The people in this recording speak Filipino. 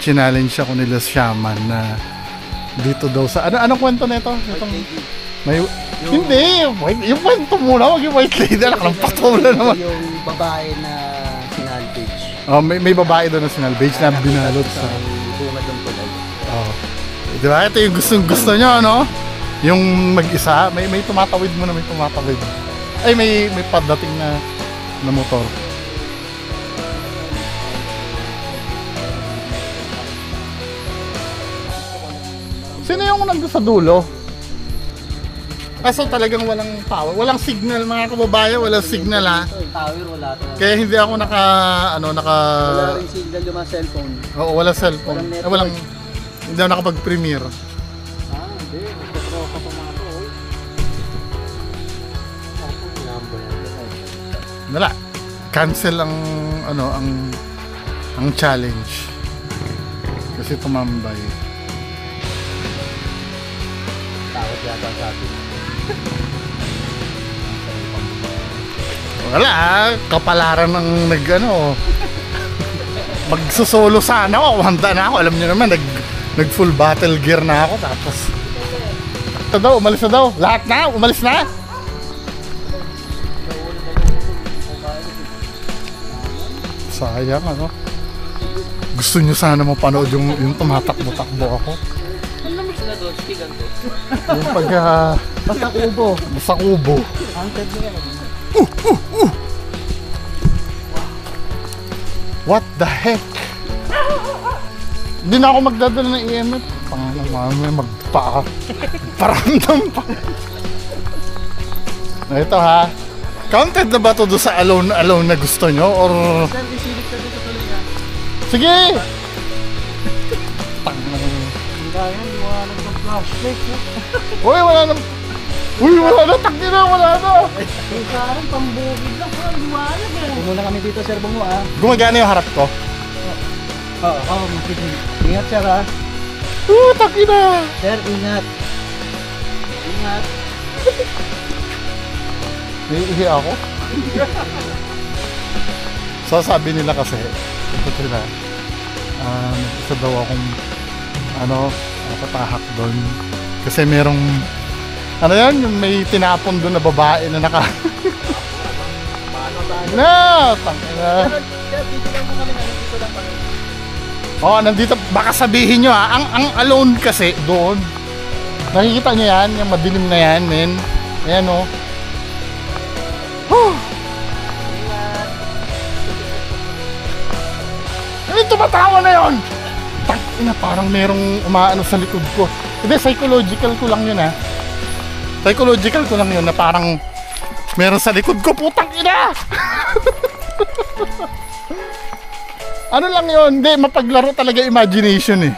challenge ako nila shaman na dito daw sa anong kwento nito? May hindi, yung kwento muna, wag yung white lady, anak ng patola naman. Yung babae na sinalvage. Oh, may babae doon na sinalvage na binalot sa bunga ng kulay. Oh. Di ba? Ito yung gusto nyo, ano? Yung mag-isa, may tumatawid mo na may tumatawid. Ay, may padating na motor. Sino yung nandun sa dulo? Kaso talagang walang power, walang signal mga kababayan, walang signal ha. Tower wala talaga. Kaya hindi ako wala rin signal yung mga cellphone. Oo, wala cellphone. Hindi ako nakapag-premiere. Hindi. Nagtatropa pa mga to. Wala. Cancel ang challenge. Kasi tumambay. Takot yata sa atin. Wala, kapalaran ng magsusolo sana ako, handa na ako. Alam niyo naman, nag full battle gear na ako. Tapos umalis na daw. Lahat na, umalis na. Sayang gusto nyo sana mapanood yung tumatakbo-takbo ako. Ano naman sila doon? Stigan to? Yung basta kubo. Haunted nila. What the heck? Hindi na ako magdadala ng EMF. May magparamdam pa. Ito ha. Counted na ba ito doon sa alone na gusto nyo? Or... Sige! Uy, wala na. Takdi na, wala na. Parang pambugid lang. Parang liwanag eh. Muna kami dito, Sir Bungo ah. Gumagana yung harap ko? Oo, ingat sir ah. Takdi na. Sir, ingat. Ingat. Naiihi ako? So sabi nila kasi, ito sila, isa daw akong patahak doon. Kasi merong, yung may tinapon doon na babae na naka... Nandito, baka sabihin nyo ang alone kasi doon. Nakikita nyo yan, yung madilim na yan, men. Ayan Ano tumatawa na yun? Tangina, parang merong umaano sa likod ko. Hindi, psychological ko lang yun Psychological ko lang yun na parang meron sa likod ko, putang ina! Ano lang yun? Hindi, mapaglaro talaga imagination eh.